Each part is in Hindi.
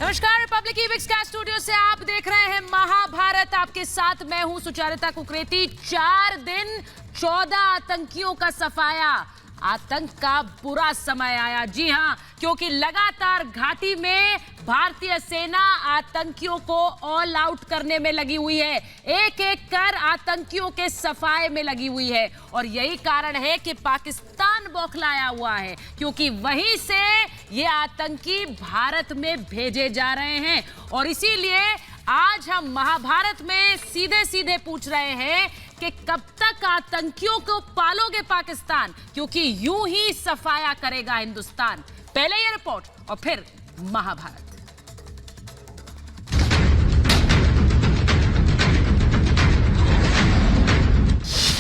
नमस्कार, रिपब्लिक ईविक्स का स्टूडियो से आप देख रहे हैं महाभारत। आपके साथ मैं हूं सुचारिता कुकरेती। 4 दिन 14 आतंकियों का सफाया। आतंक का बुरा समय आया, जी हां, क्योंकि लगातार घाटी में भारतीय सेना आतंकियों को ऑल आउट करने में लगी हुई है। एक एक कर आतंकियों के सफाए में लगी हुई है और यही कारण है कि पाकिस्तान बौखलाया हुआ है, क्योंकि वहीं से ये आतंकी भारत में भेजे जा रहे हैं। और इसीलिए आज हम महाभारत में सीधे सीधे पूछ रहे हैं कि कब तक आतंकियों को पालोगे पाकिस्तान, क्योंकि यूं ही सफाया करेगा हिंदुस्तान। पहले ये रिपोर्ट और फिर महाभारत।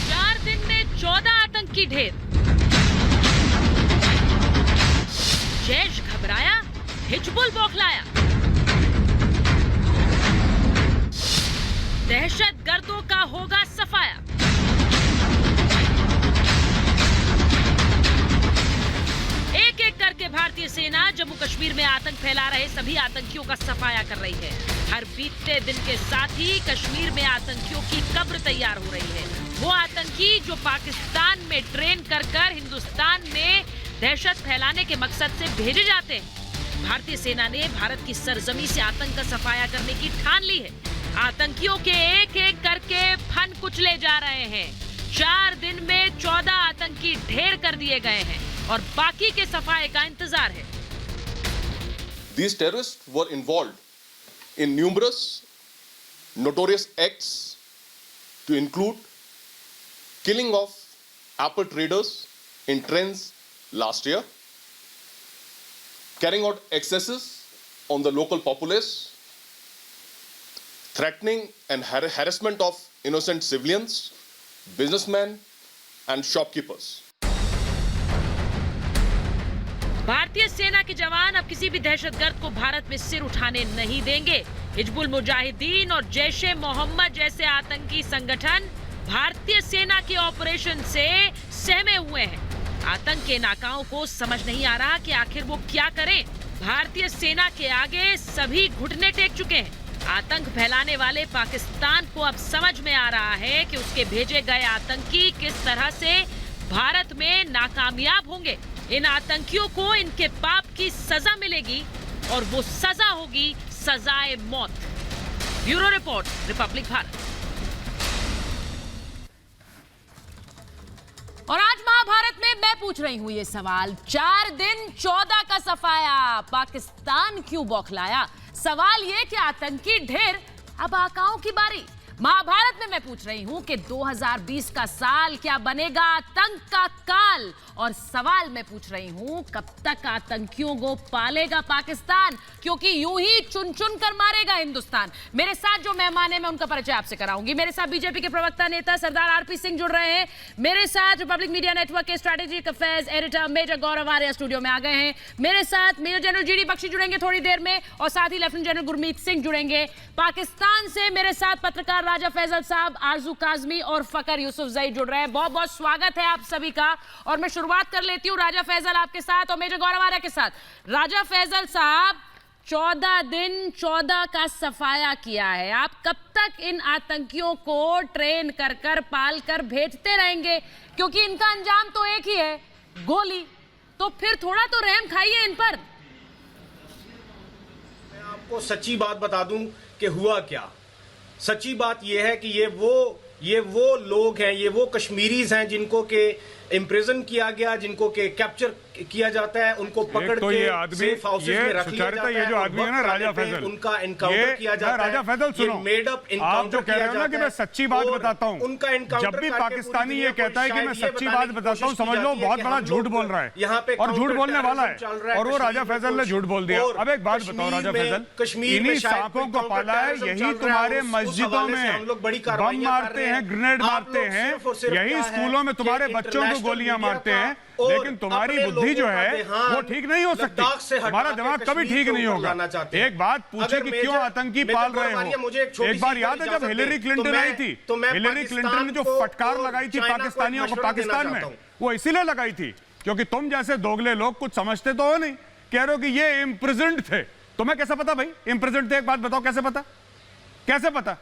चार दिन में 14 आतंकी ढेर। जैश घबराया, हिजबुल बौखलाया। दहशतगर्दों का होगा सफाया। एक एक करके भारतीय सेना जम्मू कश्मीर में आतंक फैला रहे सभी आतंकियों का सफाया कर रही है। हर बीतते दिन के साथ ही कश्मीर में आतंकियों की कब्र तैयार हो रही है। वो आतंकी जो पाकिस्तान में ट्रेन कर हिंदुस्तान में दहशत फैलाने के मकसद से भेजे जाते हैं। भारतीय सेना ने भारत की सरजमी से आतंक का सफाया करने की ठान ली है। आतंकियों के एक एक करके फन कुचले जा रहे हैं। 4 दिन में 14 आतंकी ढेर कर दिए गए हैं और बाकी के सफाए का इंतजार है। These terrorists were involved in numerous notorious acts to include killing of Apple traders in trains last year, carrying out excesses on the local populace, threatening and harassment of innocent civilians, businessmen and shopkeepers. भारतीय सेना के जवान अब किसी भी दहशतगर्द को भारत में सिर उठाने नहीं देंगे। हिजबुल मुजाहिदीन और जैश-ए मोहम्मद जैसे आतंकी संगठन भारतीय सेना के ऑपरेशन से सहमे हुए हैं। आतंक के नाकाओं को समझ नहीं आ रहा कि आखिर वो क्या करें। भारतीय सेना के आगे सभी घुटने टेक चुके हैं। आतंक फैलाने वाले पाकिस्तान को अब समझ में आ रहा है कि उसके भेजे गए आतंकी किस तरह से भारत में नाकामयाब होंगे। इन आतंकियों को इनके पाप की सजा मिलेगी और वो सजा होगी सजाए मौत। Bureau report, Republic Bharat. और आज महाभारत में मैं पूछ रही हूं ये सवाल, 4 दिन 14 का सफाया, पाकिस्तान क्यों बौखलाया? सवाल ये कि आतंकी ढेर, अब आकाओं की बारी। महाभारत में मैं पूछ रही हूं कि 2020 का साल क्या बनेगा आतंक का काल? और सवाल मैं पूछ रही हूं, कब तक आतंकियों को पालेगा पाकिस्तान, क्योंकि यूं ही चुन चुन कर मारेगा हिंदुस्तान। मेरे साथ जो मेहमान हैं मैं उनका परिचय आपसे कराऊंगी। मेरे साथ बीजेपी के प्रवक्ता नेता सरदार आरपी सिंह जुड़ रहे हैं। मेरे साथ रिपब्लिक मीडिया नेटवर्क के स्ट्रेटेजिक अफेयर्स एडिटर मेजर गौरव आर्या स्टूडियो में आ गए हैं। मेरे साथ मेजर जनरल जीडी बख्शी जुड़ेंगे थोड़ी देर में और साथ ही लेफ्टिनेंट जनरल गुरमीत सिंह जुड़ेंगे। पाकिस्तान से मेरे साथ पत्रकार राजा फैजल साहब, आरजू काजमी और फकर यूसुफ जई जुड़ रहे हैं। बहुत बहुत स्वागत है आप सभी का। और मैं शुरुआत कर लेती हूं राजा फैजल आपके साथ और मेजर गौरव आर्या के साथ। राजा फैजल साहब, 14 दिन 14 का सफाया किया है। आप कब तक इन आतंकियों को ट्रेन कर पाल कर भेजते रहेंगे, क्योंकि इनका अंजाम तो एक ही है, गोली। तो फिर थोड़ा तो रहम खाइए इन पर। मैं आपको सच्ची बात बता दूं कि हुआ क्या। सच्ची बात यह है कि ये वो लोग हैं, ये वो कश्मीरीज हैं जिनको के इम्प्रिजन किया गया, जिनको के कैप्चर किया जाता है, उनको पकड़ तो के सेफ हाउसेस में रख लिया जाता है। ये जो आदमी है ना राजा फैजल, उनका एनकाउंटर किया जाता है। राजा फैजल सुनो, मेड अप आप जो कह रहे हो ना कि मैं सच्ची बात बताता हूँ, उनका एनकाउंटर जब भी पाकिस्तानी ये कहता है कि मैं सच्ची बात बताता हूँ, समझ लो बहुत बड़ा झूठ बोल रहा है यहाँ पे और झूठ बोलने वाला है। और वो राजा फैजल ने झूठ बोल दिया। अब एक बात बताओ राजा फैजल, इन्हीं सांपों को पाला है, यही तुम्हारे मस्जिदों में बम मारते हैं, ग्रेनेड मारते हैं, यही स्कूलों में तुम्हारे बच्चों को गोलियां मारते हैं। लेकिन तुम्हारी बुद्धि जो है वो ठीक नहीं हो सकती, हमारा दिमाग कभी ठीक नहीं होगा। एक बात पूछे कि क्यों आतंकी पाल रहे हो। एक बार याद है जब हिलेरी क्लिंटन आई थी, हिलेरी क्लिंटन ने जो फटकार लगाई थी पाकिस्तानियों को पाकिस्तान में, वो इसीलिए लगाई थी क्योंकि तुम जैसे दोगले लोग कुछ समझते तो हो नहीं, कह रहे हो कि ये इम्प्रिजन्ड थे, तुम्हें कैसे पता भाई? इम्प्रेजेंट थे, एक बात बताओ, कैसे पता? कैसे पता?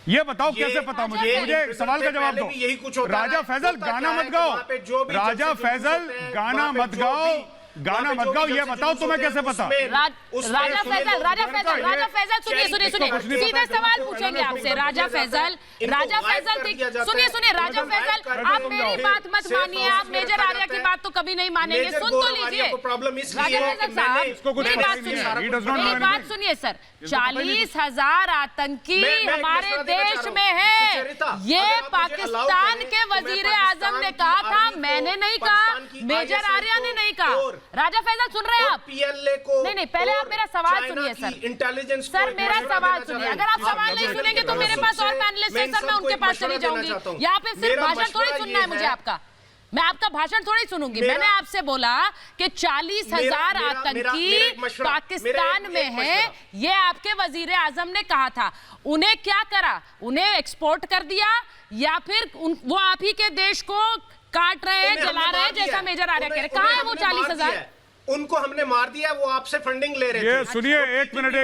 ये बताओ कैसे पता? मुझे सवाल का जवाब दो। यही कुछ होता राजा फैजल गाना मत गाओ, राजा फैजल गाना मत गाओ, गाना मत गाओ, ये बताओ तुम्हें कैसे पता? राजा फैजल सुनिए, सीधे सवाल पूछेंगे आपसे। राजा फैजल सुनिए, राजा फैजल आप मेरी बात मत मानिए, आप मेजर आर्या की बात तो कभी नहीं मानेंगे। सुन तो लीजिए राजा फैजल साहब, मेरी बात सुनिए सर। 40,000 आतंकी हमारे देश में है, ये पाकिस्तान के वजीर आजम ने कहा था, मैंने नहीं कहा, मेजर आर्या ने नहीं कहा। राजा फैजल सुन रहे हैं आप? पीएलए को नहीं, पहले आप मेरा सवाल सुनिए सर। इंटेलिजेंस सर मेरा सवाल सुनिए, अगर आप सवाल नहीं सुनेंगे तो मेरे पास और पैनलिस्ट है सर, मैं उनके पास चली जाऊंगी। यहाँ पे सिर्फ भाषण थोड़ी सुनना है मुझे आपका, मैं आपका भाषण थोड़ी सुनूंगी। मैंने आपसे बोला कि 40,000 आतंकी पाकिस्तान में है, ये आपके वजीर आजम ने कहा था। उन्हें क्या करा? उन्हें एक्सपोर्ट कर दिया या फिर वो आप ही के देश को काट रहे हैं, जला रहे हैं, जैसा मेजर आर्या कह रहे? कहाँ है वो 40,000? उनको हमने मार दिया, वो आपसे फंडिंग ले रहे थे। ये सुनिए, एक मिनट,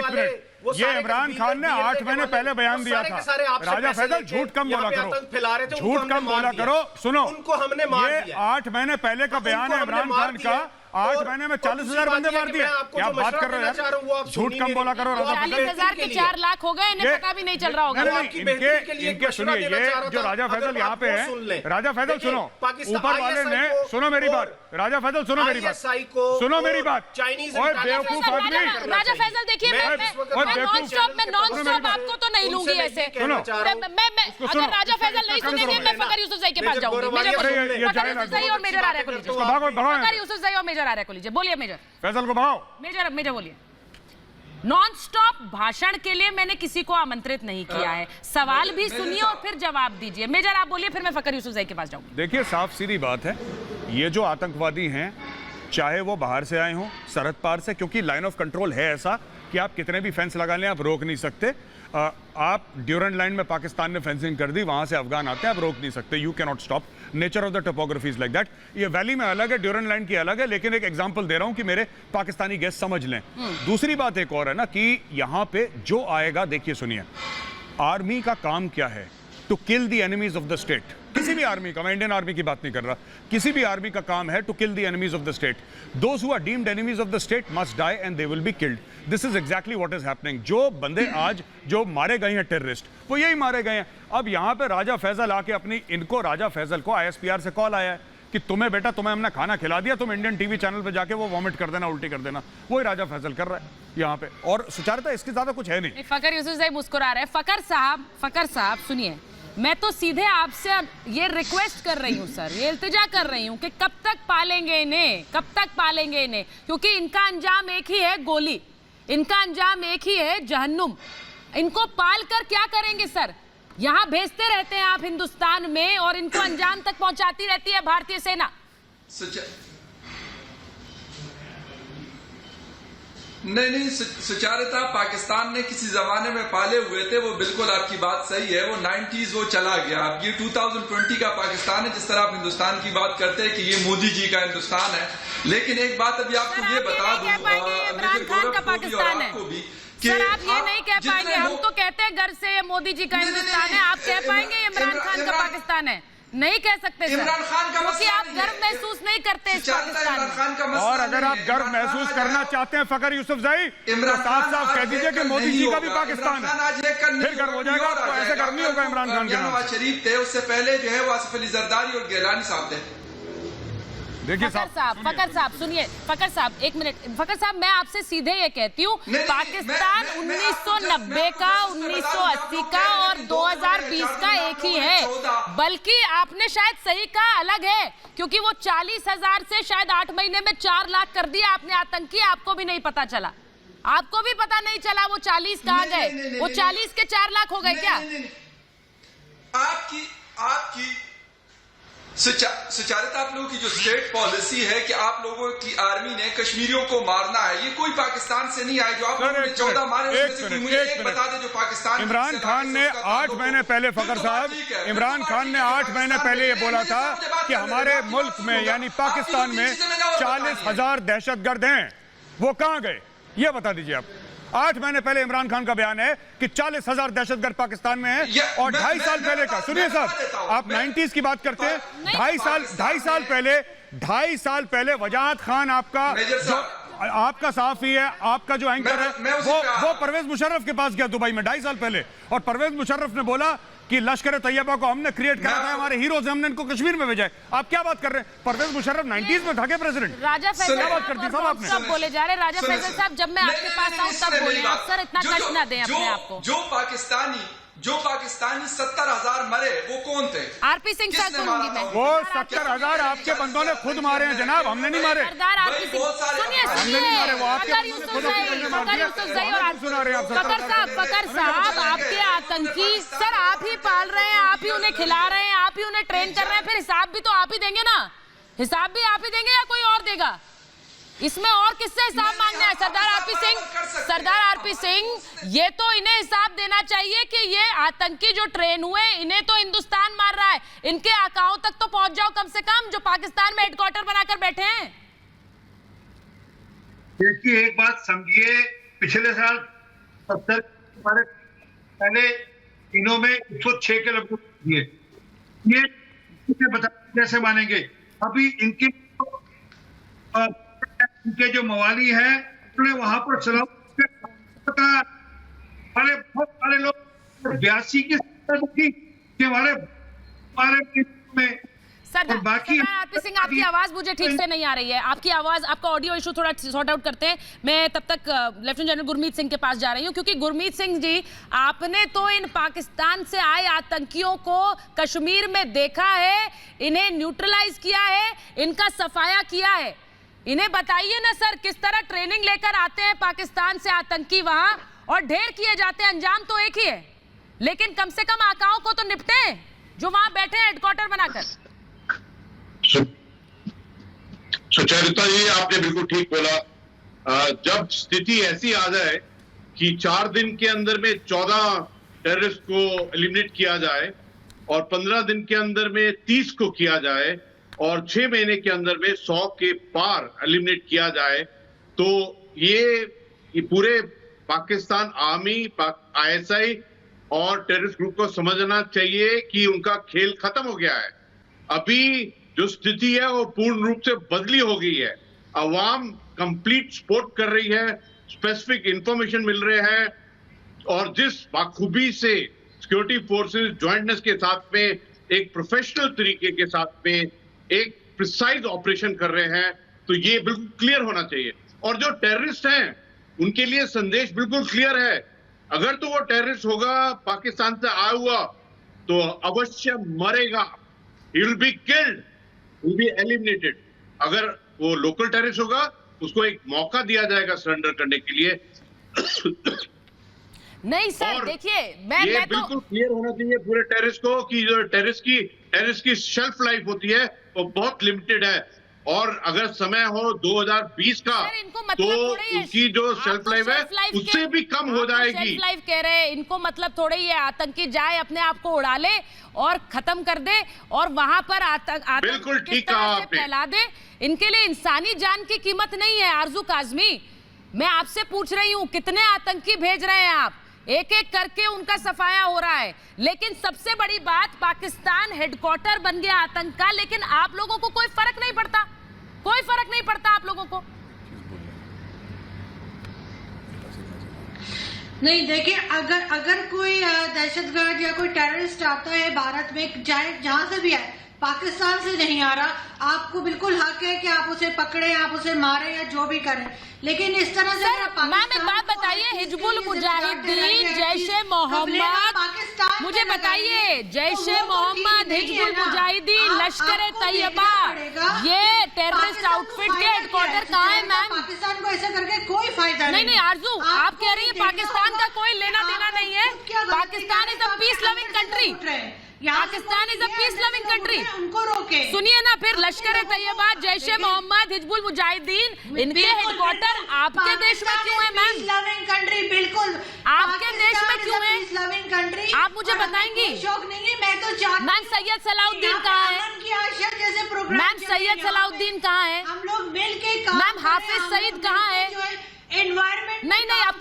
ये इमरान खान ने 8 महीने पहले बयान दिया था। राजा फैजल झूठ कम बोला करो, झूठ कम बोला करो। सुनो, उनको हमने मार दिया। 8 महीने पहले का बयान है इमरान खान का, 8 महीने में 40,000 बंदे मार दिए। क्या बात कर रहे हैं? झूठ कम बोला करो। 40,000 के 4 लाख हो गए, इन्हें पता भी नहीं चल रहा होगा। इनके सुनिए, ये जो राजा फैजल यहाँ पे है, राजा फैजल सुनो, ऊपर वाले ने, सुनो मेरी बात, राजा फैजल सुनो मेरी बात, सुनो मेरी बात। ओए बेवकूफ आदमी, राजा फैजल देखिए, मैं नॉन स्टॉप आपको तो नहीं लूंगी ऐसे। अगर राजा फैजल नहीं सुनेंगे, मैं फकर यूसुफजई के पास जाऊंगी। फकर यूसुफजई और मेजर आर्या को लीजिए, फकर यूसुफजई और मेजर आर्या को लीजिए। बोलिए मेजर फैजल को भागो। मेजर बोलिए। नॉन स्टॉप भाषण के लिए मैंने किसी को आमंत्रित नहीं किया है, सवाल भी सुनिए और फिर जवाब दीजिए। मेजर आप बोलिए, फिर मैं फकर यूसुफजई के पास जाऊंगी। देखिए, साफ सीधी बात है, ये जो आतंकवादी हैं, चाहे वो बाहर से आए हों, सरहद पार से, क्योंकि लाइन ऑफ कंट्रोल है ऐसा कि आप कितने भी फेंस लगा लें, आप रोक नहीं सकते। आप ड्यूरेंट लाइन में पाकिस्तान ने फेंसिंग कर दी, वहां से अफगान आते हैं, आप रोक नहीं सकते। You can not stop, nature of the topography is like that. ये वैली में अलग है, ड्यूरेंट लाइन की अलग है, लेकिन एक एग्जांपल दे रहा हूं कि मेरे पाकिस्तानी गेस्ट समझ लें। दूसरी बात एक और है ना कि यहां पे जो आएगा, देखिए सुनिए, आर्मी का काम क्या है? To kill the enemies of the state. किसी भी आर्मी का, मैं इंडियन आर्मी की बात नहीं कर रहा, किसी भी आर्मी का काम है to kill the enemies of the state. Those who are deemed enemies of the state must die and they will be killed. This is exactly what is happening. जो बंदे आज जो मारे गए हैं टेररिस्ट, वो यही मारे गए हैं। अब यहां पे राजा फैजल आके इनको राजा फैजल को ISPR से कॉल आया है कि तुम्हें बेटा, तुम्हें हमने खाना खिला दिया, तुम इंडियन टीवी चैनल पे जाके वो वॉमिट कर देना, उल्टी कर देना। वही राजा फैजल कर रहा है यहाँ पे, और सुचारुता इसके ज्यादा कुछ है नहीं। फकर यूसुफजई मुस्कुरा रहे हैं। फकर साहब सुनिए, मैं तो सीधे आपसे ये रिक्वेस्ट कर रही हूँ सर, ये इल्तिजा कर रही हूँ कि कब तक पालेंगे इन्हें, कब तक पालेंगे इन्हें? क्योंकि इनका अंजाम एक ही है, गोली। इनका अंजाम एक ही है, जहन्नुम। इनको पाल कर क्या करेंगे सर? यहाँ भेजते रहते हैं आप हिंदुस्तान में और इनको अंजाम तक पहुंचाती रहती है भारतीय सेना। नहीं, सुचारुता पाकिस्तान ने किसी जमाने में पाले हुए थे, वो बिल्कुल आपकी बात सही है। वो 90s वो चला गया। अब ये 2020 का पाकिस्तान है। जिस तरह आप हिंदुस्तान की बात करते हैं कि ये मोदी जी का हिंदुस्तान है, लेकिन एक बात अभी आपको ये बता दूं, इमरान खान का पाकिस्तान है। सर आप ये नहीं कह पाएंगे, हम तो कहते हैं घर से ये मोदी जी का हिंदुस्तान है, आप कह पाएंगे इमरान खान का पाकिस्तान है? नहीं कह सकते सर, इमरान खान का क्योंकि आप गर्व महसूस नहीं करते इस पाकिस्तान में। और अगर आप गर्व महसूस करना चाहते हैं फकर यूसुफजई, तो साफ कह दीजिए कि मोदी जी का भी पाकिस्तान है, फिर गर्व हो जाएगा आपको। ऐसे गर्व नहीं होगा इमरान खान के नाम। नवाज शरीफ थे, उससे पहले जो है वो आसिफ अली जरदारी और गिलानी साहब थे। देखिए फकर साहब सुनिए, फकर साहब एक मिनट। फकर साहब मैं आपसे सीधे ये कहती हूँ, पाकिस्तान 1990 का, 1980 का और 2020 का एक ही है। बल्कि आपने शायद सही कहा, अलग है, क्योंकि वो 40,000 से शायद 8 महीने में 4 लाख कर दिया आपने आतंकी। आपको भी नहीं पता चला, आपको भी पता नहीं चला वो 40 कहाँ गए। वो 40 के 4 लाख हो गए क्या? आपकी सुचारुता, आप लोगों की जो स्टेट पॉलिसी है कि आप लोगों की आर्मी ने कश्मीरियों को मारना है, ये कोई पाकिस्तान से नहीं आए। जो आप लोगों ने 14 मारे, उसमें से मुझे एक बता दे जो पाकिस्तान। इमरान खान ने 8 महीने पहले, फकर साहब, इमरान खान ने 8 महीने पहले ये बोला था कि हमारे मुल्क में यानी पाकिस्तान में 40,000 दहशतगर्द हैं। वो कहां गए? ये बता दीजिए आप। 8 महीने पहले इमरान खान का बयान है कि 40,000 दहशतगर्द पाकिस्तान में है, और 2.5 साल पहले का, सुनिए साहब, आप 90s की बात करते हैं, 2.5 साल पहले वजाहत खान आपका जो आपका सहाफी है, आपका जो एंकर है, वो परवेज मुशर्रफ के पास गया दुबई में 2.5 साल पहले, और परवेज मुशर्रफ ने बोला कि लश्कर तैयबा को हमने क्रिएट करा था, हमारे हीरोज, हमने इनको कश्मीर में भेजा है। आप क्या बात कर रहे हैं? परवेज मुशर्रफ 90s में था क्या प्रेसिडेंट? राजा फैसल क्या बात करती साहब आपने? सब बोले जा रहे। राजा फैसल साहब, जब मैं आपके पास आऊं तब बोले आप, सर इतना कष्ट ना दें अपने आप को। जो पाकिस्तानी 70,000 मरे वो कौन थे? आरपी सिंह सर सुनूंगी मैं। वो 70,000 आपके बंदों ने खुद मारे हैं जनाब, हमने नहीं मारे। सरदार आरपी सिंह, सुनिए फकर साहब, आपके आतंकी सर आप ही पाल रहे हैं, आप ही उन्हें खिला रहे हैं, आप ही उन्हें ट्रेन कर रहे हैं, फिर हिसाब भी तो आप ही देंगे ना। हिसाब भी आप ही देंगे या कोई और देगा? इसमें और किससे हिसाब मांगना है? सरदार आरपी सिंह, ये तो इन्हें हिसाब देना चाहिए कि ये आतंकी जो ट्रेन हुए, इन्हें तो हिंदुस्तान मार रहा है, इनके आकाओं तक तो पहुंच जाओ कम से कम, जो पाकिस्तान में हेडक्वार्टर बनाकर बैठे हैं। देखिए, एक बात समझिए, पिछले साल 70 पहले दिनों में 106 के लोग दिए, ये बता कैसे मानेंगे? अभी इनके जो मवाली हैं, उन्होंने वहां पर सलाम वाले बहुत सारे लोग 82 की वाले में। सरदार आरपी सिंह, आपकी आवाज मुझे ठीक से नहीं आ रही है। आपकी आवाज, आपका ऑडियो इशू थोड़ा सॉर्ट आउट करते हैं। मैं तब तक लेफ्टिनेंट जनरल गुरमीत सिंह के पास जा रही हूं, क्योंकि गुरमीत सिंह जी, आपने तो इन पाकिस्तान से आए आतंकियों को कश्मीर में देखा है, इन्हें न्यूट्रलाइज किया है, इनका सफाया किया है। इन्हें बताइए ना सर, किस तरह ट्रेनिंग लेकर आते हैं पाकिस्तान से आतंकी वहां, और ढेर किए जाते हैं, अंजाम तो एक ही है, लेकिन कम से कम आकाओं को तो निपटे जो वहां बैठे हैं हेडक्वार्टर बनाकर। सुचरिता जी, आपने बिल्कुल ठीक बोला। जब स्थिति ऐसी आ जाए कि 4 दिन के अंदर में 14 टेररिस्ट को एलिमिनेट किया जाए, और 15 दिन के अंदर में 30 को किया जाए, और 6 महीने के अंदर में 100 के पार एलिमिनेट किया जाए, तो ये पूरे पाकिस्तान आर्मी, ISI और टेररिस्ट ग्रुप को समझना चाहिए कि उनका खेल खत्म हो गया है। अभी जो स्थिति है वो पूर्ण रूप से बदली हो गई है। अवाम कंप्लीट सपोर्ट कर रही है, स्पेसिफिक इंफॉर्मेशन मिल रहे हैं, और जिस बाखूबी से सिक्योरिटी फोर्सेस ज्वाइंटनेस के साथ में, एक प्रोफेशनल तरीके के साथ में एक प्रिसाइज ऑपरेशन कर रहे हैं, तो ये बिल्कुल क्लियर होना चाहिए। और जो टेररिस्ट हैं, उनके लिए संदेश बिल्कुल क्लियर है। अगर तो वो टेररिस्ट होगा पाकिस्तान से आया हुआ, तो अवश्य मरेगा, he will be killed, he will be eliminated। अगर वो लोकल टेररिस्ट होगा, उसको एक मौका दिया जाएगा सरेंडर करने के लिए। नहीं सर, देखिए मैं बिल्कुल क्लियर होना चाहिए पूरे टेररिस्ट को कि जो टेररिस्ट की शेल्फ लाइफ होती है वो बहुत लिमिटेड है, और अगर समय हो 2020 का, तो उनकी जो शेल्फ लाइफ है उससे भी कम हो जाएगी। शेल्फ लाइफ कह रहे हैं, इनको मतलब थोड़े ही है आतंकी जाए अपने आप को उड़ा ले और खत्म कर दे, और वहां पर बिल्कुल ठीक कहा आपने, फैला दे। इनके लिए इंसानी जान की कीमत नहीं है। आरजू काजमी, मैं आपसे पूछ रही हूँ, कितने आतंकी भेज रहे हैं आप? एक एक करके उनका सफाया हो रहा है, लेकिन सबसे बड़ी बात, पाकिस्तान हेडक्वार्टर बन गया आतंक का, लेकिन आप लोगों को कोई फर्क नहीं पड़ता, कोई फर्क नहीं पड़ता आप लोगों को। नहीं, देखिए, अगर कोई दहशतगर्द या कोई टेररिस्ट आता है भारत में, चाहे जहां से भी आए, पाकिस्तान से नहीं आ रहा, आपको बिल्कुल हक है कि आप उसे पकड़े, आप उसे मारे या जो भी करें, लेकिन इस तरह से मैम एक बात बताइए, हिजबुल मुजाहिदीन, जैशे मोहम्मद, मुझे बताइए, जैशे मोहम्मद, हिजबुल मुजाहिदीन, लश्कर तैयबा, ये टेररिस्ट आउटफिट के हेडक्वार्टर कहाँ है मैम? पाकिस्तान को ऐसा करके कोई फायदा नहीं। आरजू, आप कह रही है पाकिस्तान का कोई लेना देना नहीं है, Pakistan is a peace loving country, Pakistan is a peace loving country. उनको रोके, सुनिए ना, फिर लश्कर तैयबा, जैशे मोहम्मद, हिजबुल मुजाहिदीन, इनके हेडक्वार्टर आपके देश में क्यों है मैम? पीस लविंग कंट्री, बिल्कुल आपके देश में क्यों है? पीस लविंग कंट्री, आप मुझे बताएंगी? शौक नहीं है, मैं तो चाहती। मैम सैयद सलाउद्दीन कहाँ है? जैसे प्रोग्राम, मैम सैयद सलाउद्दीन कहाँ है? हम लोग मिल के, मैम हाफिज सईद कहाँ है? एनवायरमेंट नहीं नहीं, अब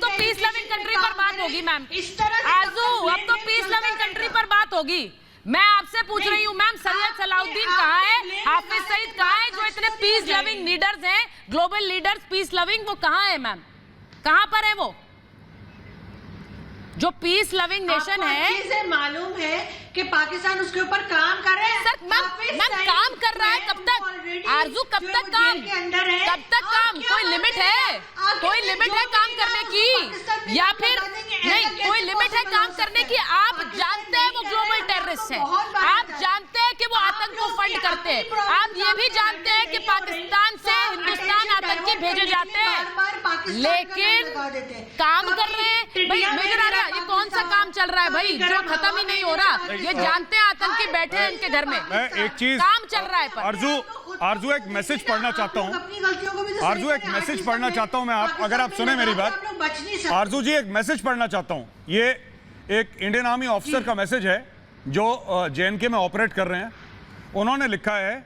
तो पीस लविंग कंट्री पर बात होगी मैम। इस तरह आरजू, अब तो पीस लविंग कंट्री पर बात होगी। मैं आपसे पूछ रही हूँ मैम, सैयद सलाउद्दीन कहाँ है, हाफिज सईद कहाँ है, जो इतने पीस लविंग लीडर्स हैं, ग्लोबल लीडर्स पीस लविंग, वो कहाँ है मैम? कहाँ पर है वो जो पीस लविंग नेशन है? मालूम है कि पाकिस्तान उसके ऊपर काम कर रहे हैं। सर मैम काम कर रहा है, कब तक आरजू, कब तक काम, कब तक काम? कोई लिमिट है? कोई लिमिट है काम करने की, या फिर नहीं कोई लिमिट है काम करने की? आप जानते हैं वो ग्लोबल टेररिस्ट है, आप जानते हैं कि वो आतंक को फंड करते हैं, आप ये भी जानते हैं कि पाकिस्तान से हिंदुस्तान आतंकी भेजे जाते हैं, लेकिन काम कर रहे हैं। भाई मेजर आर्या, ये कौन सा काम चल रहा है भाई जो खत्म ही नहीं हो रहा? ये जानते हैं आतंकी बैठे हैं इनके घर में, मैं एक चीज काम चल रहा है। पर आरजू एक मैसेज पढ़ना चाहता हूँ, आरजू एक मैसेज पढ़ना चाहता हूँ मैं, आप अगर आप सुने मेरी बात आरजू जी, एक मैसेज पढ़ना चाहता हूँ। ये एक इंडियन आर्मी ऑफिसर का मैसेज है जो JNK में ऑपरेट कर रहे हैं। उन्होंने लिखा है,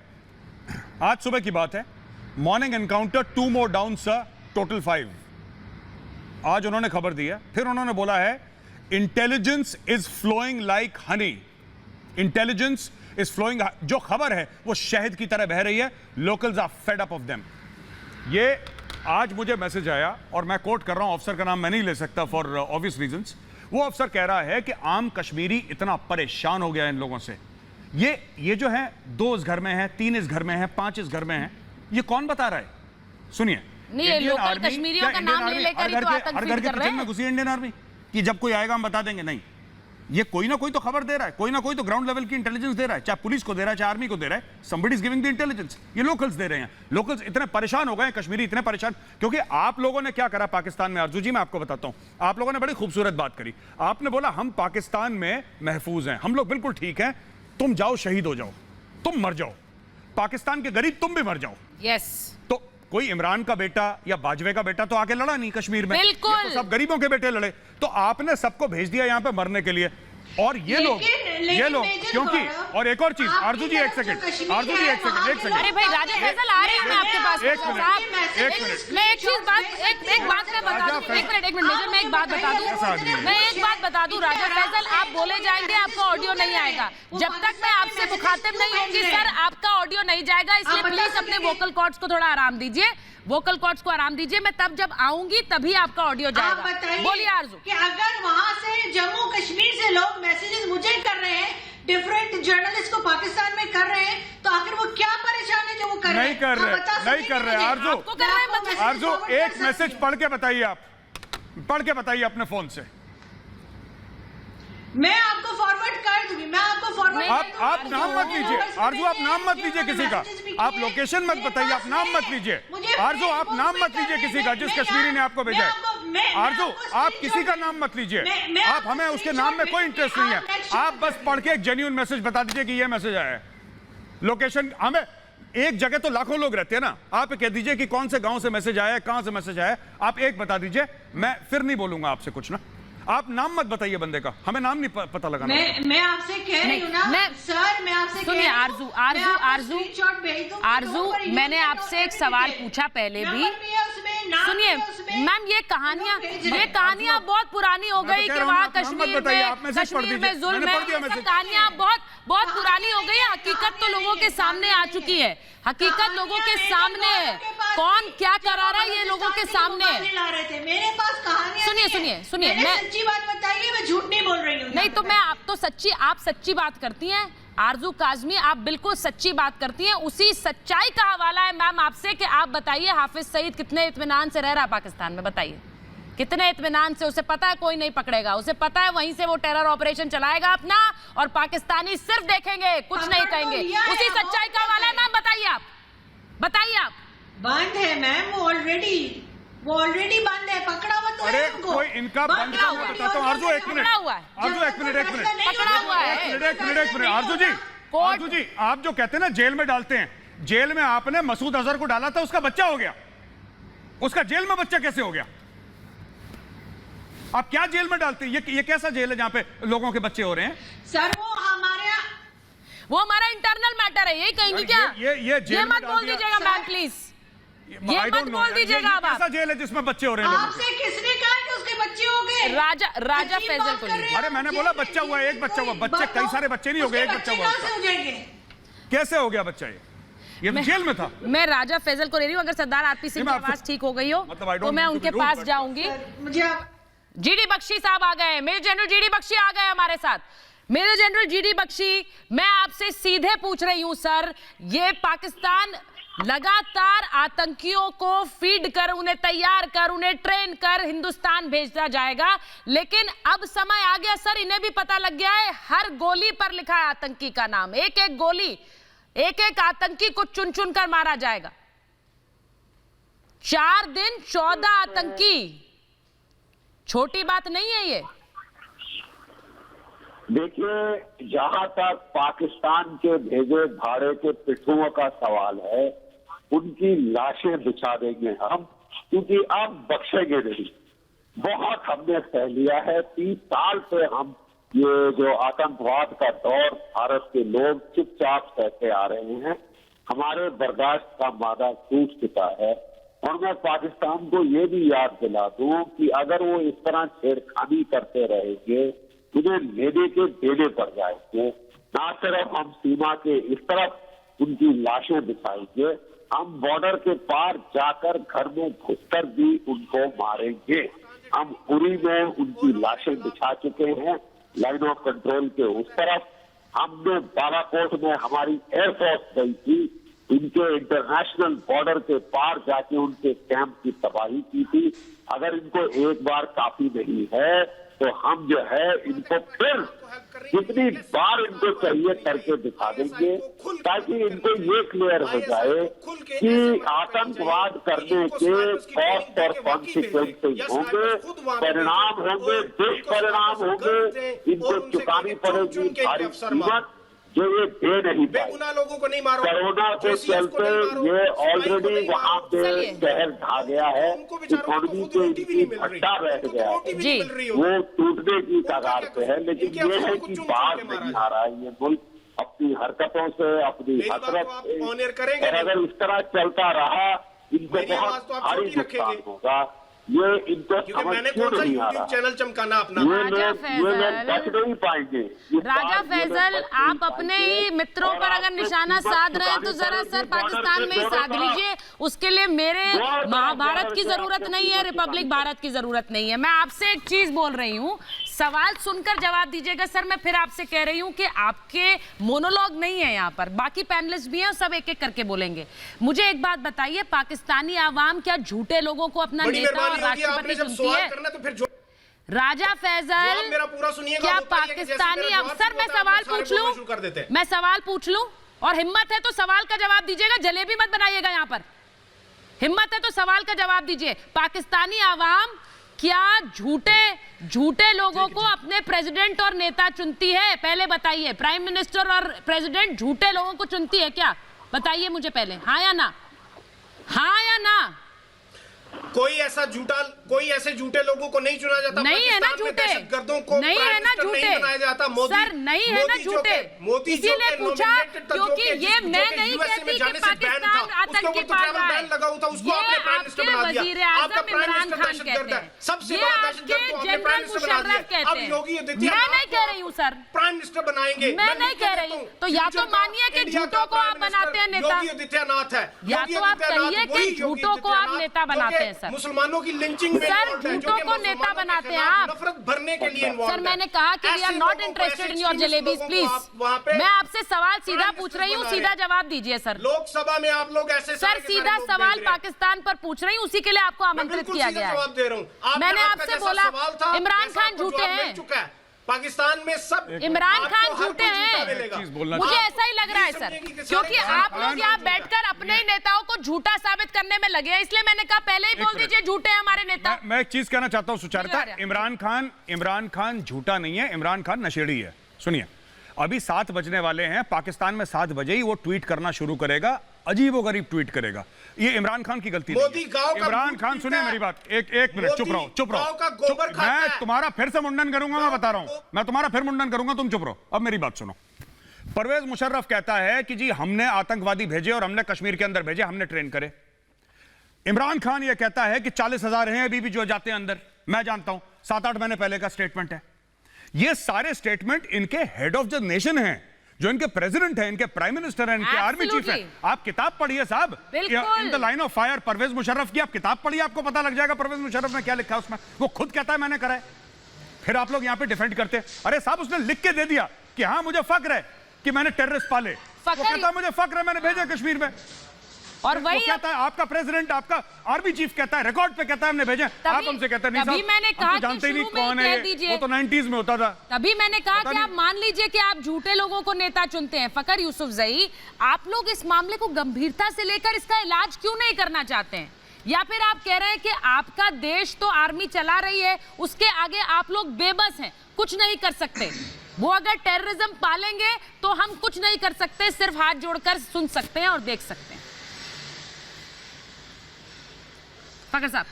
आज सुबह की बात है, मॉर्निंग एनकाउंटर 2 मोर डाउन सर, टोटल 5। आज उन्होंने खबर दी है। फिर उन्होंने बोला है, intelligence is flowing like honey, intelligence is flowing, जो खबर है वो शहद की तरह बह रही है, locals are fed up of them. ये आज मुझे मैसेज आया और मैं कोट कर रहा हूं, ऑफिसर का नाम मैं नहीं ले सकता फॉर ऑब्वियस रीजंस। वो अफसर कह रहा है कि आम कश्मीरी इतना परेशान हो गया इन लोगों से, ये जो है 2 इस घर में है, 3 इस घर में है, 5 इस घर में है, ये कौन बता रहा है? सुनिए, नहीं ये लोकल कश्मीरियों का नाम ले लेकर ही तो आतंक हर घर के किचन में घुसी है इंडियन आर्मी कि जब कोई आएगा हम बता देंगे। नहीं, ये कोई ना कोई तो खबर दे रहा है, कोई ना कोई तो ग्राउंड लेवल की इंटेलिजेंस दे रहा है, चाहे पुलिस को दे रहा है, चाहे आर्मी को दे रहा है, somebody is giving the intelligence। ये लोकल्स दे रहे हैं। लोकल्स इतने परेशान हो गए हैं, कश्मीरी इतने परेशान, क्योंकि आप लोगों ने क्या करा पाकिस्तान में। अर्जू जी मैं आपको बताता हूं, आप लोगों ने बड़ी खूबसूरत बात करी। आपने बोला हम पाकिस्तान में महफूज हैं, हम लोग बिल्कुल ठीक हैं, तुम जाओ शहीद हो जाओ, तुम मर जाओ, पाकिस्तान के गरीब तुम भी मर जाओ। यस, तो कोई इमरान का बेटा या बाजवे का बेटा तो आके लड़ा नहीं कश्मीर में, बिल्कुल, तो सब गरीबों के बेटे लड़े। तो आपने सबको भेज दिया यहां पे मरने के लिए, और ये लोग क्योंकि, और एक और चीज आरजू जी, एक सेकंड आरजू जी, एक सेकंड। अरे भाई राजा फैसल आ रही हूं मैं आपके पास। एक मिनट मैं एक चीज बात एक बात मैं बता दूं, एक मिनट मेजर, मैं एक बात बता दूं, राजा फैसल आप बोले जाएंगे, आपका ऑडियो नहीं आएगा जब तक मैं आपसे मुखातिब नहीं होंगी। सर आपका ऑडियो नहीं जाएगा, इसलिए प्लीज अपने वोकल कॉर्ड्स को थोड़ा आराम दीजिए, वोकल कॉर्ड्स को आराम दीजिए। मैं तब जब आऊंगी तभी आपका ऑडियो जाएगा। बोलिए आरजू। कि अगर वहां से जम्मू कश्मीर से लोग मैसेजेस मुझे कर रहे हैं, डिफरेंट जर्नलिस्ट को पाकिस्तान में कर रहे हैं, तो आखिर वो क्या परेशान है जो वो कर रहे हैं? नहीं कर रहे आरजू, एक मैसेज पढ़ के बताइए, आप पढ़ के बताइए अपने फोन से। मैं आपको फॉरवर्ड कर दूंगी, मैं आपको फॉरवर्ड। आप नाम मत लीजिए आरजू, आप नाम मत लीजिए किसी का, आप लोकेशन मत बताइए, आप नाम मत लीजिए आरजू, आप नाम मत लीजिए किसी का जिस कश्मीरी ने आपको भेजा है। आरजू आप किसी का नाम मत लीजिए, आप, हमें उसके नाम में कोई इंटरेस्ट नहीं है, आप बस पढ़ के एक जेन्युइन मैसेज बता दीजिए कि ये मैसेज आया है। लोकेशन, हमें एक जगह तो लाखों लोग रहते हैं ना, आप कह दीजिए कि कौन से गांव से मैसेज आया है, कहां से मैसेज आया है, आप एक बता दीजिए, मैं फिर नहीं बोलूंगा आपसे कुछ ना। आप नाम मत बताइए बंदे का, हमें नाम नहीं पता लगाना। मैं आपसे कह रही हूँ ना सर, मैं आपसे सुनिए आरजू, मैंने आपसे एक सवाल पूछा पहले भी। सुनिए मैम, ये कहानियां बहुत पुरानी हो गई कि वहाँ कश्मीर में जुल्म है, कहानियां बहुत पुरानी हो गई है। हकीकत तो लोगों के सामने आ चुकी है, हकीकत लोगों के सामने है, कौन क्या करा रहा है ये लोगों के सामने है। मेरे पास कहानियां सुनिए, मैं सच्ची बात बताइए, मैं झूठ नहीं बोल रही हूँ। नहीं तो मैं, आप सच्ची बात करती हैं आरजू काजमी, आप बिल्कुल सच्ची बात करती हैं। उसी सच्चाई का हवाला है मैम आपसे कि आप बताइए हाफिज सईद कितने इत्मीनान से रह रहा है पाकिस्तान में, बताइए कितने इत्मीनान से। उसे पता है कोई नहीं पकड़ेगा, उसे पता है वहीं से वो टेरर ऑपरेशन चलाएगा अपना, और पाकिस्तानी सिर्फ देखेंगे, कुछ नहीं कहेंगे। उसी सच्चाई का हवाला है मैम, बताइए आप। बंद है मैम, वो ऑलरेडी बंद है, पकड़ा हुआ तो है उनको। कोई इनका बंद का मैं बताता हूं। आरजू एक मिनट, आरजू एक मिनट, पकड़ा हुआ है। आरजू जी आप जो कहते हैं ना जेल में डालते हैं, जेल में आपने मसूद अजहर को डाला था, उसका बच्चा हो गया, उसका जेल में बच्चा कैसे हो गया? आप क्या जेल में डालते हैं? ये कैसा जेल है जहां पे लोगों के बच्चे हो रहे हैं? सर वो हमारा इंटरनल मैटर है, यही कहेंगे क्या? ये मत बोल दीजिएगा मैम प्लीज। ये मत बोल दीजिएगा अब आप। कैसा जेल है जिसमें बच्चे हो रहे हैं? आपसे किसने कहा कि उसके बच्चे हो गए? राजा फैजल को लीजिए। अरे मैंने बोला बच्चा हुआ, एक बच्चा हुआ। बच्चे कई सारे बच्चे नहीं हो गए, एक बच्चा हुआ। हो जाएंगे? कैसे हो गया बच्चा? ये तो जेल में था। मैं राजा फैजल को ले रही हूँ। अगर सरदार आरपी सिंह की आवाज ठीक हो गई हो तो मैं उनके पास जाऊंगी। मुझे जीडी बख्शी साहब आ गए, मेजर जनरल जीडी बख्शी आ गए हमारे साथ। मेजर जनरल जीडी बख्शी, मैं आपसे सीधे पूछ रही हूं सर, ये पाकिस्तान लगातार आतंकियों को फीड कर, उन्हें तैयार कर, उन्हें ट्रेन कर हिंदुस्तान भेजता जाएगा, लेकिन अब समय आ गया सर, इन्हें भी पता लग गया है, हर गोली पर लिखा है आतंकी का नाम। एक एक गोली, एक एक आतंकी को चुन चुन कर मारा जाएगा। 4 दिन 14 आतंकी, छोटी बात नहीं है ये। देखिए, जहां तक पाकिस्तान के भेजे भाड़े के पिट्ठुओं का सवाल है, उनकी लाशें बिछा देंगे हम, क्योंकि अब बख्शेंगे नहीं। बहुत हमने सह लिया है। 30 साल से हम ये जो आतंकवाद का दौर भारत के लोग चुपचाप सहते आ रहे हैं। हमारे बर्दाश्त का मादा टूट चुका है। और मैं पाकिस्तान को ये भी याद दिला दूं कि अगर वो इस तरह छेड़खानी करते रहेंगे, उन्हें लेने के देने पड़ जाएंगे। ना सिर्फ हम सीमा के इस तरफ उनकी लाशें बिछाएंगे, हम बॉर्डर के पार जाकर घर में घुसकर भी उनको मारेंगे। हम उरी में उनकी लाशें बिछा चुके हैं, लाइन ऑफ कंट्रोल के उस तरफ। हमने बालाकोट में हमारी एयरफोर्स गई थी, इनके इंटरनेशनल बॉर्डर के पार जाके उनके कैंप की तबाही की थी। अगर इनको एक बार काफी नहीं है तो हम जो है इनको फिर जितनी बार इनको चाहिए करके दिखा देंगे, ताकि इनको ये क्लियर हो जाए कि आतंकवाद करने के कॉस्ट और कॉन्सिक्वेंसेस होंगे, परिणाम होंगे, दुष्परिणाम होंगे। इनको चुकानी पड़ेगी भारी कीमत, जो ये दे नहीं पाए। लोगों को नहीं मारो। कोरोना के चलते ये ऑलरेडी वहाँ पे शहर ढा गया है, इकोनॉमी पे इनकी भट्टा बैठ गया है, वो टूटने की कगार पे है। लेकिन ये है कि बाहर नहीं आ रहा है ये मुल्क अपनी हरकतों से, अपनी हसरत से। और अगर इस तरह चलता रहा, इनको बहुत भारी नुकसान होगा। ये इनको समझ क्यों नहीं आ रहा? चैनल चमकाना अपना। ये लोग बच नहीं पाएंगे। राजा फैजल, आप अपने ही मित्रों पर अगर निशाना साध रहे हैं तो जरा सर पाकिस्तान में ही साध लीजिए। उसके लिए मेरे महाभारत की जरूरत नहीं है, रिपब्लिक भारत की जरूरत नहीं है। मैं आपसे एक चीज बोल रही हूँ, सवाल सुनकर जवाब दीजिएगा सर। मैं फिर आपसे कह रही हूँ कि आपके मोनोलॉग नहीं है यहाँ पर, बाकी पैनलिस्ट भी हैं, सब एक एक करके बोलेंगे। मुझे एक बात बताइए, पाकिस्तानी आवाम क्या झूठे लोगों को अपना नेता और राष्ट्रपति सुनती है? तो राजा फैजल, मेरा पूरा सुनिए, क्या पाकिस्तानी अफसर, मैं सवाल पूछ लूं, मैं सवाल पूछ लूं, और हिम्मत है तो सवाल का जवाब दीजिएगा, जलेबी मत बनाइएगा यहाँ पर। हिम्मत है तो सवाल का जवाब दीजिए। पाकिस्तानी आवाम क्या झूठे लोगों को अपने प्रेसिडेंट और नेता चुनती है? पहले बताइए, प्राइम मिनिस्टर और प्रेसिडेंट झूठे लोगों को चुनती है क्या? बताइए मुझे पहले, हाँ या ना, हाँ या ना? कोई ऐसे झूठे लोगों को नहीं चुना जाता। नहीं है ना झूठे, नहीं है ना झूठे सर, नहीं है ना झूठे। इसीलिए पूछा क्योंकि ये मैं नहीं कहती कि पाकिस्तान आतंकी पाल रहा है, ये आपके वजीर आजम इमरान खान कहते हैं, ये आपके जनरल मुशर्रफ कहते हैं, मैं नहीं कह रही हूँ सर, प्राइम मिनिस्टर बनाएंगे, मैं नहीं कह रही हूँ। तो या तो मानिए कि झूठों को आप बनाते हैं नेता, आदित्यनाथ है, या तो आप कहिए कि झूठों को आप नेता बनाते हैं सर। मुसलमानों की लिंचिंग में सर झूठों को नेता बनाते हैं आप। नफरत भरने के लिए सर मैंने कहा कि we are not interested in your jalebis, please. मैं आपसे सवाल सीधा पूछ रही हूँ, सीधा जवाब दीजिए सर। लोकसभा में आप लोग ऐसे सर सीधा सवाल पाकिस्तान पर पूछ रही हूँ, उसी के लिए आपको आमंत्रित किया गया है। जवाब दे रहा हूँ। मैंने आपसे बोला इमरान खान झूठे हैं, पाकिस्तान में सब इमरान खान झूठे हैं, मुझे ऐसा ही लग रहा है सर, क्योंकि आप लोग यहाँ बैठकर अपने ही नेताओं को झूठा साबित करने में लगे हैं, इसलिए मैंने कहा पहले ही बोल दीजिए झूठे हैं हमारे नेता। मैं एक चीज कहना चाहता हूँ सुचारिता, इमरान खान झूठा नहीं है, इमरान खान नशेड़ी है। सुनिए, अभी 7 बजने वाले हैं, पाकिस्तान में 7 बजे ही वो ट्वीट करना शुरू करेगा, अजीबोगरीब ट्वीट करेगा। ये इमरान खान की गलती नहीं है। इमरान खान, सुनिए मेरी बात, एक मिनट चुप रहो। मैं तुम्हारा फिर से मुंडन करूंगा, मैं बता रहा हूं, मैं तुम्हारा फिर मुंडन करूंगा, तुम चुप रहो। अब मेरी बात सुनो। परवेज मुशर्रफ कहता है कि जी हमने आतंकवादी भेजे और हमने कश्मीर के अंदर भेजे, हमने ट्रेन करे। इमरान खान यह कहता है कि 40,000 हैं अभी भी जो जाते हैं अंदर। मैं जानता हूं 7-8 महीने पहले का स्टेटमेंट है। ये सारे स्टेटमेंट इनके हेड ऑफ द नेशन हैं, जो इनके प्रेसिडेंट हैं, इनके प्राइम मिनिस्टर हैं, इनके आर्मी चीफ हैं। आप किताब पढ़िए साहब, in the line of fire Pervez Musharraf की आप किताब पढ़िए, आपको पता लग जाएगा परवेज मुशर्रफ ने क्या लिखा उसमें। वो खुद कहता है मैंने करा है, फिर आप लोग यहां पे डिफेंड करते हैं। अरे साहब उसने लिख के दे दिया कि हाँ मुझे फक्र है कि मैंने टेररिस्ट पाले। वो कहता है मुझे फक्र है मैंने भेजा कश्मीर में, और वही कहता है आपका प्रेसिडेंट, आपका आर्मी चीफ कहता है, रिकॉर्ड पे कहता है हमने भेजे। आप हमसे कहते हैं नहीं साहब, मैंने कहा जानते ही नहीं कौन है, वो तो 90s में होता था। तभी मैंने कहा कि आप मान लीजिए कि आप झूठे लोगों को नेता चुनते हैं। फकर यूसुफजई, आप लोग इस मामले को गंभीरता से लेकर इसका इलाज क्यों नहीं करना चाहते हैं? या फिर आप कह रहे हैं कि आपका देश तो आर्मी चला रही है, उसके आगे आप लोग बेबस हैं, कुछ नहीं कर सकते। वो अगर टेररिज्म पालेंगे तो हम कुछ नहीं कर सकते, सिर्फ हाथ जोड़कर सुन सकते हैं और देख सकते हैं। फकर साहब,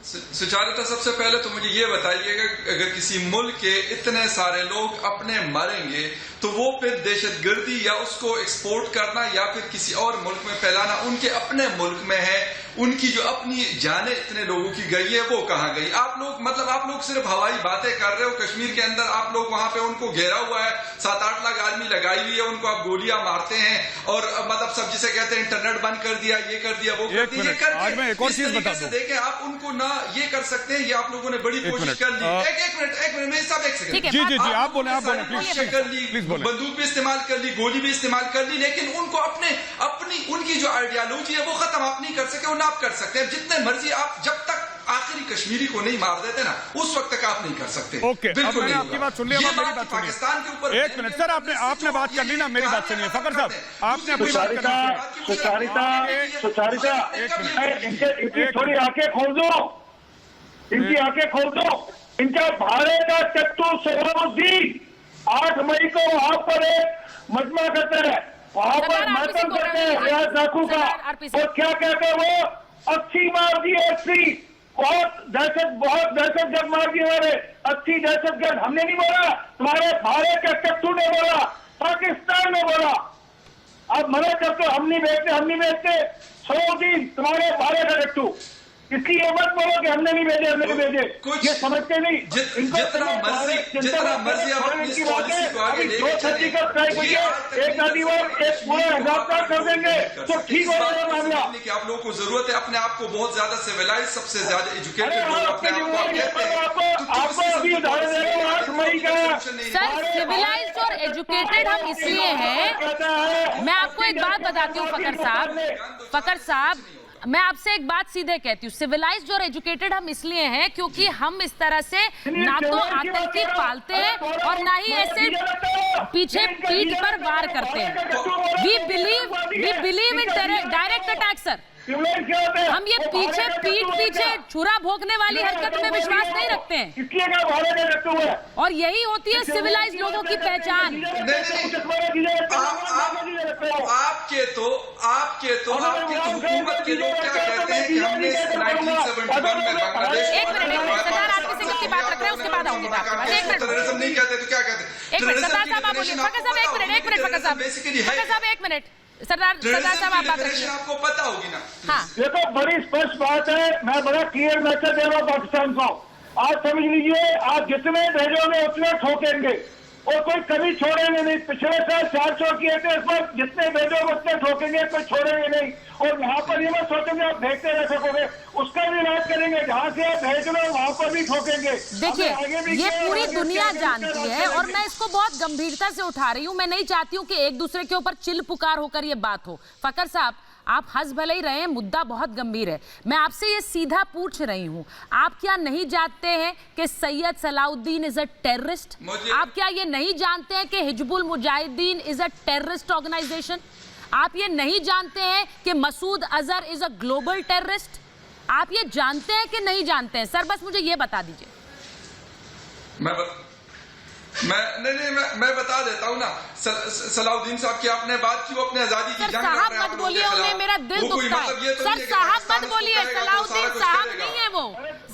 सुचारिता, सबसे पहले तो मुझे ये बताइएगा, अगर किसी मुल्क के इतने सारे लोग अपने मरेंगे तो वो फिर दहशतगर्दी या उसको एक्सपोर्ट करना या फिर किसी और मुल्क में फैलाना उनके अपने मुल्क में है। उनकी जो अपनी जाने इतने लोगों की गई है वो कहां गई? आप लोग सिर्फ हवाई बातें कर रहे हो। कश्मीर के अंदर आप लोग वहां पे उनको घेरा हुआ है, 7-8 लाख आर्मी लगाई हुई है, उनको आप गोलियां मारते हैं और मतलब सब जिसे कहते हैं इंटरनेट बंद कर दिया, ये कर दिया, वो कर दिया, ये करके देखें आप उनको ना ये कर सकते हैं। ये आप लोगों ने बड़ी कोशिश कर ली। एक मिनट मेरे साहब, एक सेकंड। जी आप बोले, कर ली, बंदूक भी इस्तेमाल कर ली, गोली भी इस्तेमाल कर ली, लेकिन उनको अपनी उनकी जो आइडियोलॉजी है वो खत्म आप नहीं कर सके, आप कर सकते हैं जितने मर्जी। आप जब तक आखिरी कश्मीरी को नहीं मार देते ना, उस वक्त तक आप नहीं कर सकते। ओके, अब मैंने आपकी बात सुन ली, अब मेरी बात पाकिस्तान के ऊपर एक मिनट सर, आपने बात कर ली ना, मेरी बात सुनिए फकर साहब, आपने अपनी बात कर ली। सुचारिता, इनकी थोड़ी आंखें खोल दो, इनकी आंखें खोल दो। इनका भाड़े का चट्टू सलामुद्दीन 8 मई को वहां पर एक मजमा करते हैं, वहां पर मातम करते हैं रियाज नाकू का, और क्या कहते हैं वो 80 मार दिए, 80 बहुत दहशतगर्द मार दिए हमारे, 80 दहशतगर्द। हमने नहीं बोला, तुम्हारे भाड़े के चट्टू ने बोला, पाकिस्तान ने बोला। अब मना करते हो हम नहीं भेजते 100 दिन तुम्हारे भाड़े का चट्टू, इसलिए मत बोलो कि हमने नहीं भेजे, ये समझते नहीं। जितना मर्जी आप अपनी पॉलिसी को आगे लेके चलिए, एक आदिवार एक पूरा हिसाब कर देंगे तो ठीक हो जाएगा मामला। कि आप लोगों को जरूरत है अपने आप को बहुत ज्यादा सिविलाइज, सबसे ज्यादा एजुकेटेड लोग अपने आप को कहते हैं। आपको अभी उदाहरण दे रहा हूं 8 मई का। सर सिविलाइज्ड और एजुकेटेड हम इसलिए हैं, मैं आपको एक बात बताती हूँ फकर साहब, मैं आपसे एक बात सीधे कहती हूँ, सिविलाइज्ड और एजुकेटेड हम इसलिए हैं क्योंकि हम इस तरह से ना तो आतंकी पालते हैं और ना ही ऐसे पीछे पीठ पर वार करते हैं। We believe in direct attack sir. हम ये पीछे छुरा भोंकने वाली हरकत में विश्वास नहीं रखते हैं, और यही होती है सिविलाइज्ड लोगों की पहचान। आपके हुकूमत के लोग क्या कहते हैं कि हमने 1971 में बांग्लादेश एक मिनट सरदार, आप किसी की बात रख रहे हैं, उसके बाद आऊंगी बात के बाद। एक मिनट टेररिज्म नहीं कहते तो क्या कहते हैं? एक मिनट सरदार साहब आप बोलिए। फकर साहब एक मिनट फकर साहब एक मिनट। सरदार साहब आप बात रखिए, आपको पता होगी ना। हाँ देखो बड़ी स्पष्ट बात है, मैं बड़ा क्लियर मैसेज दे रहा हूँ पाकिस्तान को। आप समझ लीजिए, आप जितने भेजोगे उतने ठोकेंगे और कोई कभी छोड़ेंगे नहीं। पिछले साल 400 किए थे, इस बार जितने भेजोगे उतने ठोकेंगे, कोई छोड़ेंगे नहीं। और यहाँ पर ये मत सोचेंगे आप भेजते रह सकोगे, उसका भी इलाज करेंगे। जहाँ से आप भेज रहे हो वहाँ पर भी ठोकेंगे। देखिए ये पूरी दुनिया जानती है और मैं इसको बहुत गंभीरता से उठा रही हूँ। मैं नहीं चाहती हूँ कि एक दूसरे के ऊपर चिल पुकार होकर ये बात हो। फकर साहब आप हंस भले ही रहे हैं, मुद्दा बहुत गंभीर है। मैं आपसे ये सीधा पूछ रही हूँ, आप क्या नहीं जानते हैं कि Syed Salahuddin is a terrorist? आप क्या ये नहीं जानते हैं कि Hizbul Mujahideen is a terrorist organisation? आप ये नहीं जानते हैं कि Masood Azhar is a global terrorist? आप ये जानते हैं कि नहीं जानते हैं? सर बस मुझे ये बता दीजिए। मैं बता देता हूँ ना। सलाउद्दीन साहब की आपने बात की, वो अपने आजादी की जंग साहब मत बोलिए, उन्हें मेरा दिल दुखता है। सर साहब मत बोलिए, सलाउद्दीन साहब नहीं है वो,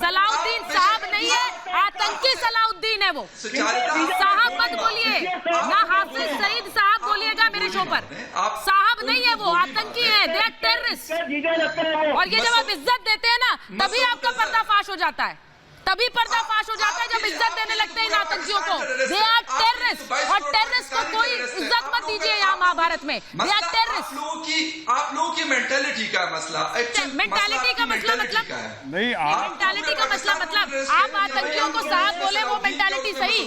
सलाउद्दीन साहब नहीं है, आतंकी सलाउद्दीन है वो। साहब मत बोलिए ना, हाफिज सईद साहब बोलिएगा मेरे शो पर। साहब नहीं है वो, आतंकी है। They are terrorist. और ये जब आप इज्जत देते हैं ना, तभी आपका पर्दाफाश हो जाता है, तभी पर्दाफाश हो जाता है जब इज्जत देने लगते हैं इन आतंकियों को। दे आर टेररिस्ट, और टेररिस्ट को कोई इज्जत मत दीजिए यहाँ महाभारत में। They are terrorist. आप लोगों की मेंटालिटी का मसला, मेंटालिटी का मसला मतलब नहीं, मेंटालिटी का मसला मतलब आप आतंकियों को साहब बोले वो मेंटालिटी सही,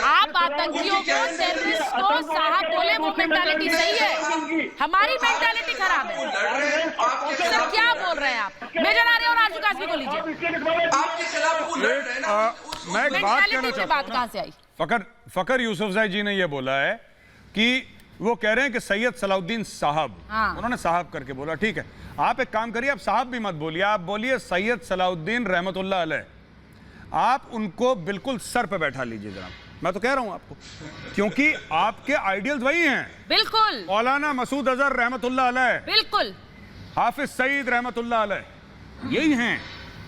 आप आतंकियों को टेररिस्ट को साहब बोले वो मेंटालिटी सही है, हमारी मेंटालिटी खराब है। सर क्या बोल रहे हैं आप? मेजर आर्य और आरजू कासमी को लीजिए। आपके खिलाफ मैं एक बात कहना चाहता हूं। कहां से आई? फकर यूसुफजई जी ने यह बोला है कि वो कह रहे हैं कि सैयद सलाउद्दीन साहब, उन्होंने साहब करके बोला, ठीक है, आप एक काम करिए, आप साहब भी मत बोलिए, आप बोलिए सैयद सलाउद्दीन रहमतुल्लाह अलैह। आप उनको बिल्कुल सर पे बैठा लीजिए जनाब, मैं तो कह रहा हूं आपको, क्योंकि आपके आइडियल्स वही हैं। बिल्कुल। मौलाना मसूद अजहर रहमतुल्लाह अलैह, बिल्कुल, हाफिज सईद रहमतुल्लाह अलैह, यही हैं।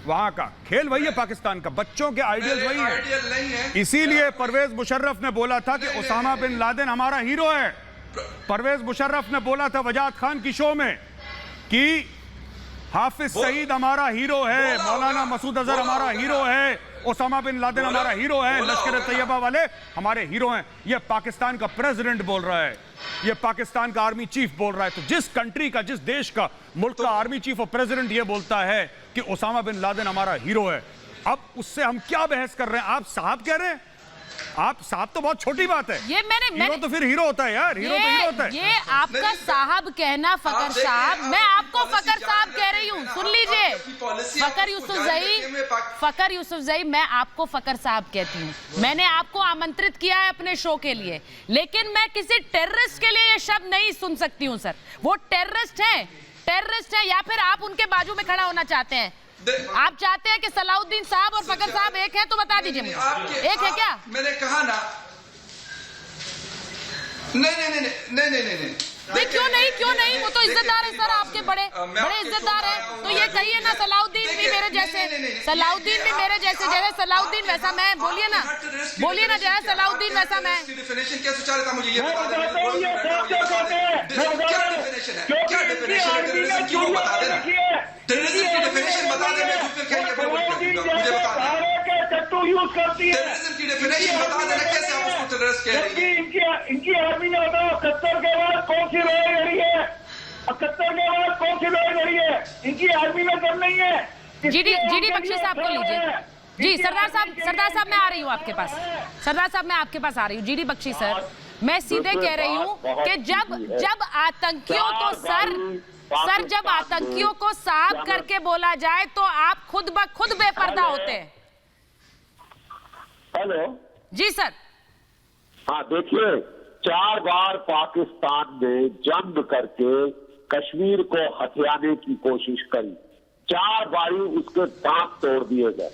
वहां का खेल वही है, पाकिस्तान का बच्चों के आइडियल वही है। इसीलिए परवेज मुशर्रफ ने बोला था कि उसामा बिन लादेन हमारा हीरो है। परवेज मुशर्रफ ने बोला था वजाद खान की शो में कि हाफिज सईद हमारा हीरो है, मौलाना मसूद अजहर हमारा हीरो है, उसामा बिन लादेन हमारा हीरो है, लश्कर तैयबा वाले हमारे हीरो हैं। यह पाकिस्तान का प्रेसिडेंट बोल रहा है, यह पाकिस्तान का आर्मी चीफ बोल रहा है। तो जिस कंट्री का, जिस देश का, मुल्क का आर्मी चीफ और प्रेसिडेंट यह बोलता है कि उसामा बिन लादेन हमारा हीरो है, अब उससे हम क्या बहस कर रहे हैं? आप साहब कह रहे हैं, आप साहब तो बहुत छोटी बात है। ये हीरो तो फिर हीरो होता है यार, हीरो तो हीरो होता है। ये आपका साहब कहना फकर साहब, मैं आपको फकर साहब कह रही हूँ, सुन लीजिए। फकर यूसुफजई, मैं आपको फकर साहब कहती हूँ। मैंने आपको आमंत्रित किया है अपने शो के लिए, लेकिन मैं किसी टेररिस्ट के लिए ये शब्द नहीं सुन सकती हूँ सर। वो टेररिस्ट है, या फिर आप उनके बाजू में खड़ा होना चाहते हैं? आप चाहते हैं कि सलाउद्दीन साहब और फकर साहब एक है, तो बता दीजिए मुझे, एक है क्या? मैंने कहा ना, नहीं, क्यों नहीं? वो तो इज्जतदार है सर, आपके बड़े इज्जतदार हैं। तो ये कहिए ना, सलाउद्दीन भी मेरे जैसे, जैसे सलाउद्दीन वैसा मैं, बोलिए ना जैसे सलाउद्दीन वैसा मैं। डिफिनेशन कैसे चाह रहा था मुझे ये बता देना। क्या डिफिनेशन है? टेररिज्म की वो बता देना, टेररिज्म की डिफिनेशन बता देना, फिर कहेंगे मुझे बता देना। टेररिज्म की डिफिनेशन बता देना, कैसे आप उसको टेररिस्ट कह रही हैं? इनकी आर्मी ने बताओ 71 के बाद कौन सी लड़ाई लड़ी है? 71 के बाद कौन सी लड़ाई लड़ी है? इनकी आर्मी में कम नहीं है। जीडी बख्शी साहब को लीजिए। जी सरदार साहब मैं आ रही हूँ आपके पास। सरदार साहब मैं आपके पास आ रही हूँ। जीडी बख्शी सर, मैं सीधे कह रही हूँ कि जब आतंकियों को जब आतंकियों को साहब करके बोला जाए तो आप खुद ब खुद बेपर्दा होते हैं। हेलो जी सर। हाँ देखिए, 4 बार पाकिस्तान ने जंग करके कश्मीर को हथियाने की कोशिश करी, 4 बारी उसके दांत तोड़ दिए गए।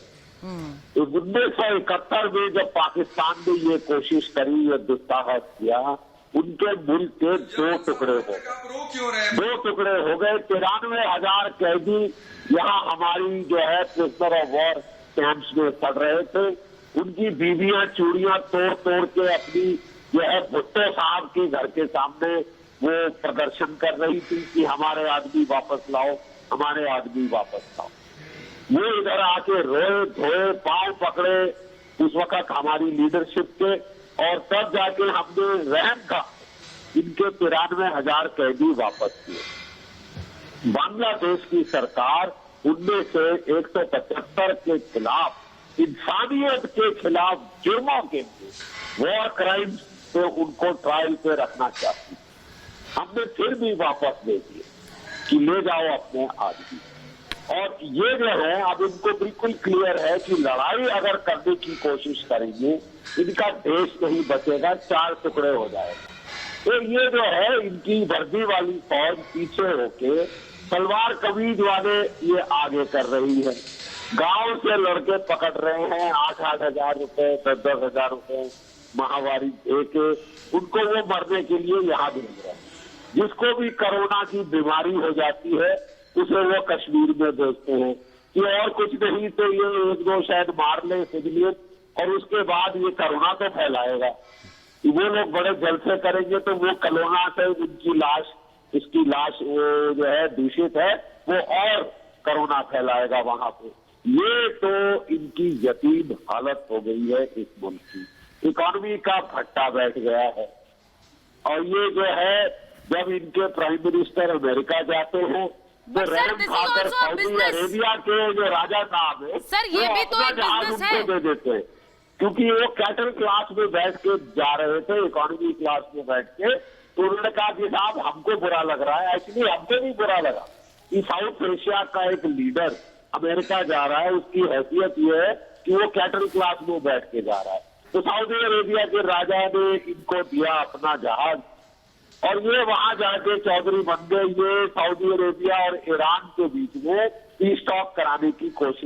1971 में जब पाकिस्तान ने ये कोशिश करी, ये दुस्साहस किया, उनके मुल्क के 2 टुकड़े हो गए। 2 टुकड़े हो गए। 93,000 कैदी यहाँ हमारी जो है प्रिजनर ऑफ वॉर कैंप्स में पड़ रहे थे। उनकी बीवियां चूड़ियां तोड़ के अपनी जो है भुट्टो साहब के घर के सामने वो प्रदर्शन कर रही थी कि हमारे आदमी वापस लाओ, हमारे आदमी वापस लाओ। वो इधर आके रोए धोए, पांव पकड़े उस वक्त हमारी लीडरशिप के, और तब जाके हमने रहम का इनके 93,000 कैदी वापस किए। बांग्लादेश की सरकार उनमें से 175 के खिलाफ, इंसानियत के खिलाफ जुर्मों के लिए, वॉर क्राइम्स पे उनको ट्रायल पे रखना चाहती। हमने फिर भी वापस दे दिए कि ले जाओ अपने आदमी। और ये जो है, अब इनको बिल्कुल क्लियर है कि लड़ाई अगर करने की कोशिश करेंगे, इनका देश नहीं बचेगा, 4 टुकड़े हो जाएगा। तो ये जो है, इनकी वर्दी वाली फौज पीछे होके सलवार कमीज वाले ये आगे कर रही है। गांव से लड़के पकड़ रहे हैं, 8-8 हजार रुपए, 10-10 हजार रुपए माहवारी देके उनको वो मरने के लिए यहाँ भेज रहे हैं। जिसको भी कोरोना की बीमारी हो जाती है उसे वो कश्मीर में भेजते हैं कि और कुछ नहीं तो ये 1-2 शायद मार ले सिविलियन, और उसके बाद ये कोरोना तो फैलाएगा। वो लोग बड़े जलसे करेंगे तो वो कोरोना से उनकी लाश इसकी लाश जो है दूषित है, वो और कोरोना फैलाएगा वहां पे। ये तो इनकी यतीम हालत हो गई है इस मुल्क की। इकोनॉमी का भट्टा बैठ गया है। और ये जो है, जब इनके प्राइम मिनिस्टर अमेरिका जाते हैं, वो रहम खाकर सऊदी अरेबिया के जो राजा साहब है, सर, ये भी तो एक बिजनेस है। दे देते हैं, क्योंकि वो कैटल क्लास में बैठ के जा रहे थे, इकोनॉमी क्लास में बैठ के। तो उन्होंने कहा कि साहब हमको बुरा लग रहा है। एक्चुअली हमको भी बुरा लगा कि साउथ एशिया का एक लीडर अमेरिका जा रहा है, उसकी हैसियत ये है कि वो कैटल क्लास में बैठ के जा रहा है। तो सऊदी अरेबिया के राजा ने इनको दिया अपना जहाज, और ये वहां जाके चौधरी बन गए। ये सऊदी अरेबिया और ईरान के बीच में पीस टॉक कराने की कोशिश